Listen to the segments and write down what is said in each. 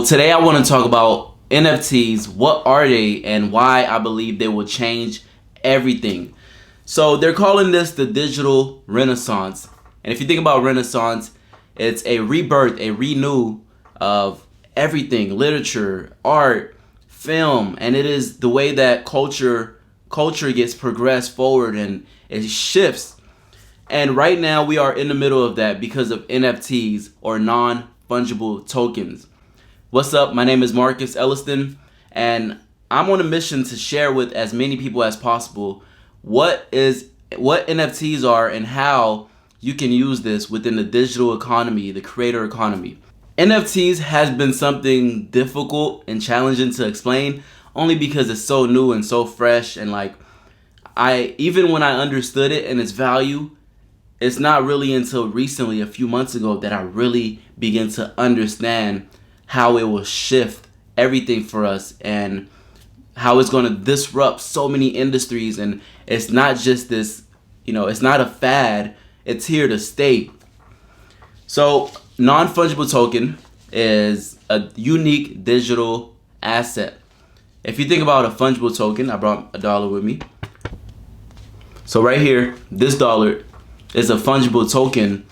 Today I want to talk about NFTs. What are they and why I believe they will change everything. So they're calling this the digital renaissance. And if you think about renaissance, it's a rebirth, a renew of everything, literature, art, film, and it is the way that culture gets progressed forward and it shifts. And right now we are in the middle of that because of NFTs, or non fungible tokens. What's up? My name is Marcus Elestin, and I'm on a mission to share with as many people as possible what NFTs are and how you can use this within the digital economy, the creator economy. NFTs has been something difficult and challenging to explain only because it's so new and so fresh, and even when I understood it and its value, it's not really until recently, a few months ago, that I really began to understand how it will shift everything for us and how it's going to disrupt so many industries. And it's not just this, it's not a fad, it's here to stay. So non-fungible token is a unique digital asset. If you think about a fungible token, I brought a dollar with me. So right here, this dollar is a fungible token,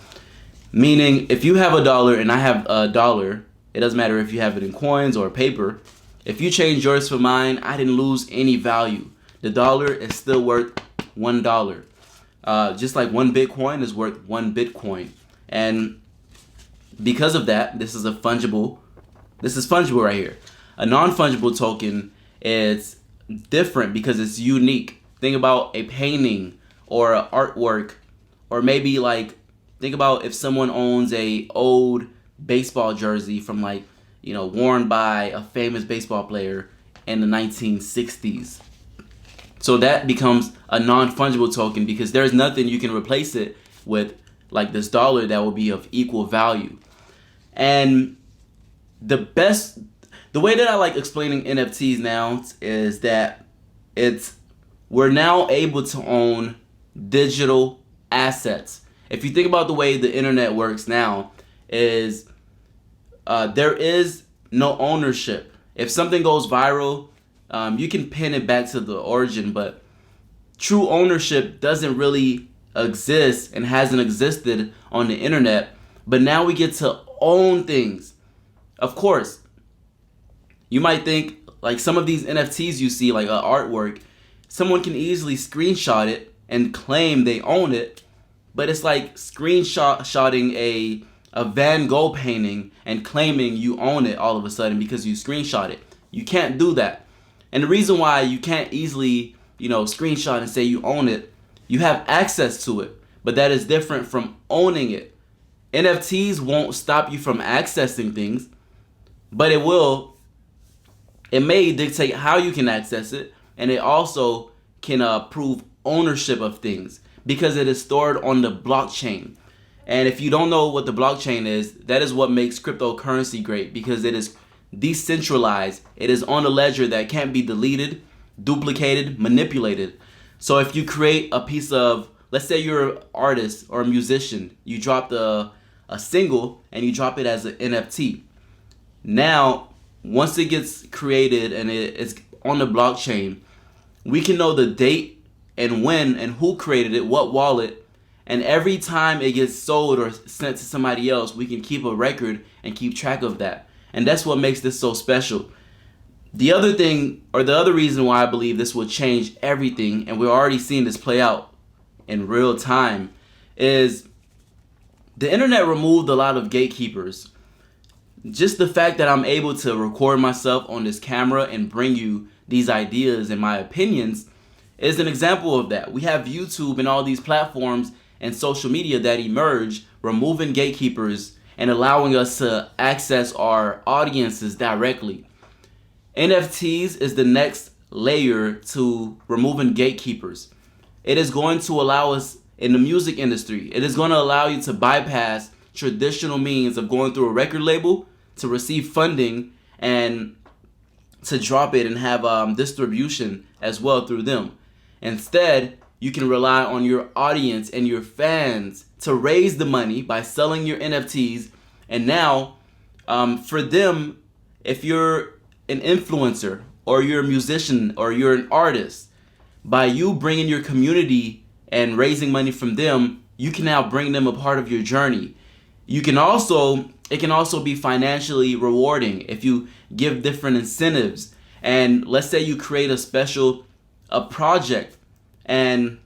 meaning if you have a dollar and I have a dollar, it doesn't matter if you have it in coins or paper. If you change yours for mine, I didn't lose any value. The dollar is still worth $1. Just like one Bitcoin is worth one Bitcoin. And because of that, this is fungible right here. A non-fungible token is different because it's unique. Think about a painting or an artwork, or maybe think about if someone owns a old baseball jersey from worn by a famous baseball player in the 1960s. So that becomes a non-fungible token because there's nothing you can replace it with, like this dollar, that will be of equal value. And the way that I like explaining NFTs now is that we're now able to own digital assets. If you think about the way the internet works now, is there is no ownership. If something goes viral, you can pin it back to the origin, but true ownership doesn't really exist and hasn't existed on the internet. But now we get to own things. Of course, you might think some of these NFTs you see, like artwork, someone can easily screenshot it and claim they own it, but it's like screenshotting a Van Gogh painting and claiming you own it all of a sudden because you screenshot it. You can't do that. And the reason why you can't easily, screenshot and say you own it, you have access to it, but that is different from owning it. NFTs won't stop you from accessing things, but it may dictate how you can access it, and it also can prove ownership of things because it is stored on the blockchain. And if you don't know what the blockchain is, that is what makes cryptocurrency great, because it is decentralized. It is on a ledger that can't be deleted, duplicated, manipulated. So if you create a piece of, let's say you're an artist or a musician, you dropped a single and you drop it as an NFT. Now, once it gets created and it's on the blockchain, we can know the date and when and who created it, what wallet. And every time it gets sold or sent to somebody else, we can keep a record and keep track of that. And that's what makes this so special. The other thing, or the other reason why I believe this will change everything, and we're already seeing this play out in real time, is the internet removed a lot of gatekeepers. Just the fact that I'm able to record myself on this camera and bring you these ideas and my opinions is an example of that. We have YouTube and all these platforms and social media that emerge, removing gatekeepers and allowing us to access our audiences directly. NFTs is the next layer to removing gatekeepers. It is going to allow us in the music industry. It is going to allow you to bypass traditional means of going through a record label to receive funding and to drop it and have distribution as well through them. Instead, you can rely on your audience and your fans to raise the money by selling your NFTs. And now, for them, if you're an influencer or you're a musician or you're an artist, by you bringing your community and raising money from them, you can now bring them a part of your journey. It can also be financially rewarding if you give different incentives. And let's say you create a project, and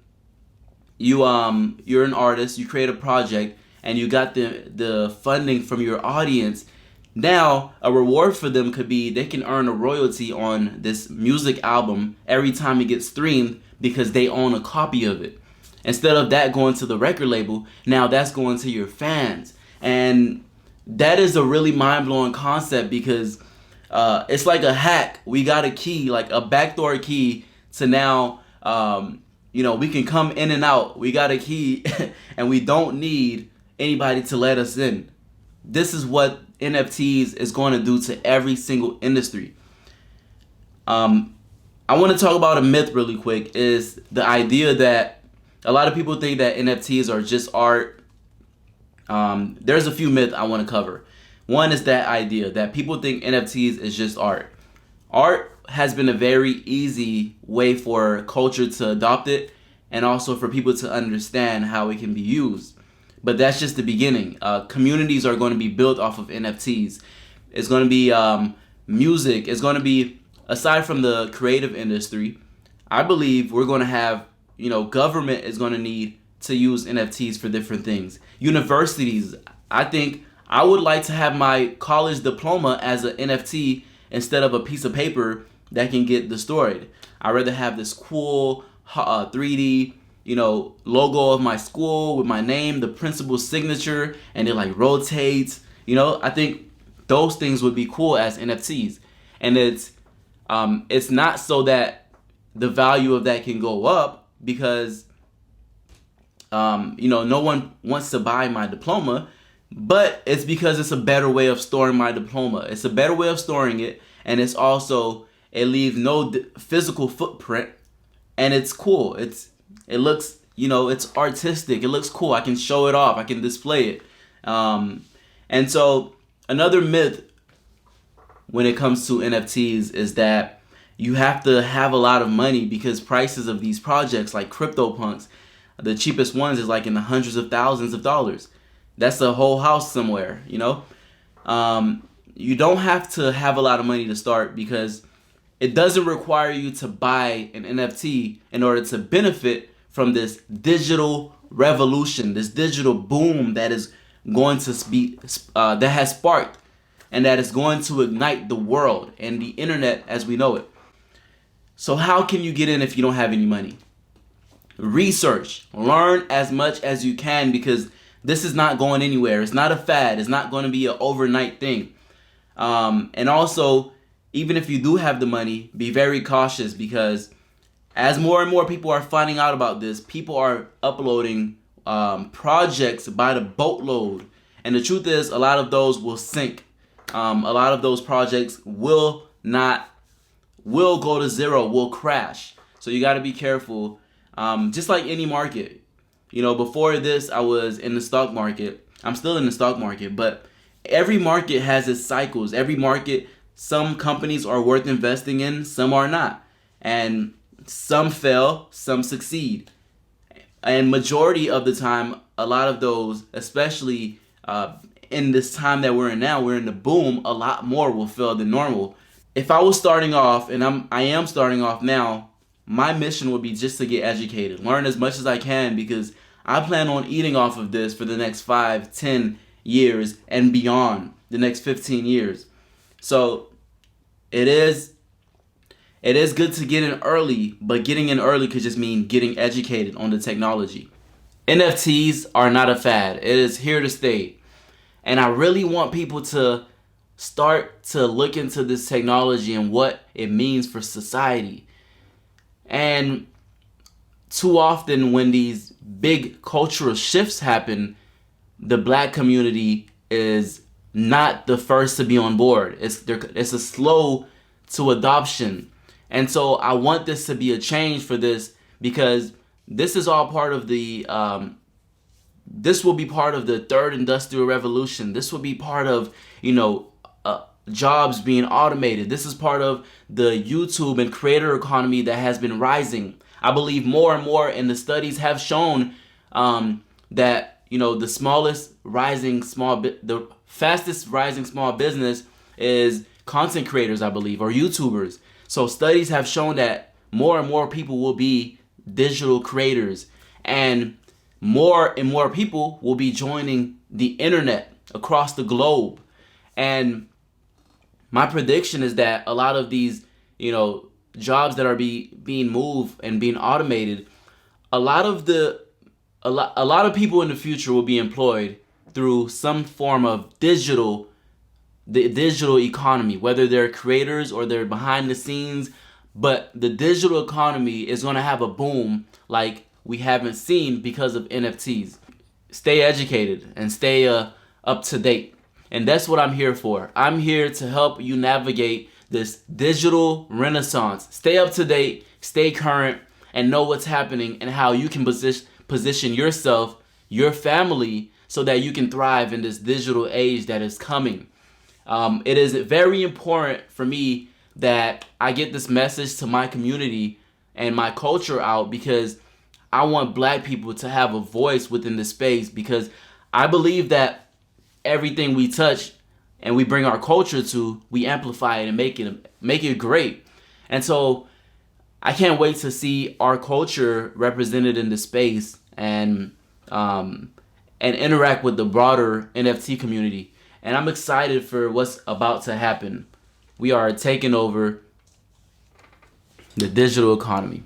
you're an artist, you create a project and you got the funding from your audience. Now a reward for them could be they can earn a royalty on this music album every time it gets streamed because they own a copy of it. Instead of that going to the record label, now that's going to your fans. And that is a really mind-blowing concept because it's like a hack. We got a key, like a backdoor key to now, we can come in and out. We got a key and we don't need anybody to let us in. This is what NFTs is going to do to every single industry. I want to talk about a myth really quick, is the idea that a lot of people think that NFTs are just art. There's a few myths I want to cover. One is that idea that people think NFTs is just art. Art has been a very easy way for culture to adopt it and also for people to understand how it can be used. But that's just the beginning. Communities are going to be built off of NFTs. It's going to be music. It's going to be, aside from the creative industry, I believe we're going to have, government is going to need to use NFTs for different things. Universities, I think I would like to have my college diploma as an NFT instead of a piece of paper that can get destroyed. I'd rather have this cool 3D logo of my school with my name, the principal's signature, and it like rotates. I think those things would be cool as NFTs. And it's not so that the value of that can go up because no one wants to buy my diploma, but it's because it's a better way of storing my diploma. It's a better way of storing it, and it leaves no physical footprint, and it's cool. It looks, it's artistic. It looks cool. I can show it off. I can display it. And so another myth when it comes to NFTs is that you have to have a lot of money because prices of these projects like CryptoPunks, the cheapest ones is like in the hundreds of thousands of dollars. That's a whole house somewhere, You don't have to have a lot of money to start because it doesn't require you to buy an NFT in order to benefit from this digital revolution, this digital boom that is going to that has sparked and that is going to ignite the world and the internet as we know it. So how can you get in if you don't have any money? Research, learn as much as you can because this is not going anywhere. It's not a fad. It's not going to be an overnight thing. And also, even if you do have the money, be very cautious because as more and more people are finding out about this, people are uploading projects by the boatload. And the truth is, a lot of those will sink. A lot of those projects will go to zero, will crash. So you got to be careful. Just like any market. Before this, I was in the stock market. I'm still in the stock market, but every market has its cycles. Every market, some companies are worth investing in, some are not. And some fail, some succeed. And majority of the time, a lot of those, especially in this time that we're in now, we're in the boom, a lot more will fail than normal. If I was starting off, and I am starting off now, my mission would be just to get educated, learn as much as I can because I plan on eating off of this for the next 5, 10 years and beyond, the next 15 years. So it is good to get in early, but getting in early could just mean getting educated on the technology. NFTs are not a fad. It is here to stay. And I really want people to start to look into this technology and what it means for society. And too often when these big cultural shifts happen, the black community is not the first to be on board. It's a slow to adoption. And so I want this to be a change for this because this is all part of the, this will be part of the third industrial revolution. This will be part of, jobs being automated. This is part of the YouTube and creator economy that has been rising. I believe more and more, and the studies have shown that the fastest rising small business is content creators, I believe, or YouTubers. So studies have shown that more and more people will be digital creators, and more people will be joining the internet across the globe. And my prediction is that a lot of these, jobs that are being moved and being automated, a lot of people in the future will be employed through some form of the digital economy, whether they're creators or they're behind the scenes. But the digital economy is going to have a boom like we haven't seen because of NFTs. Stay educated and stay up to date. And that's what I'm here for. I'm here to help you navigate this digital renaissance. Stay up to date, stay current, and know what's happening and how you can position yourself, your family, so that you can thrive in this digital age that is coming. It is very important for me that I get this message to my community and my culture out, because I want Black people to have a voice within the space, because I believe that everything we touch and we bring our culture to, we amplify it and make it great. And so I can't wait to see our culture represented in the space and interact with the broader NFT community. And I'm excited for what's about to happen. We are taking over the digital economy.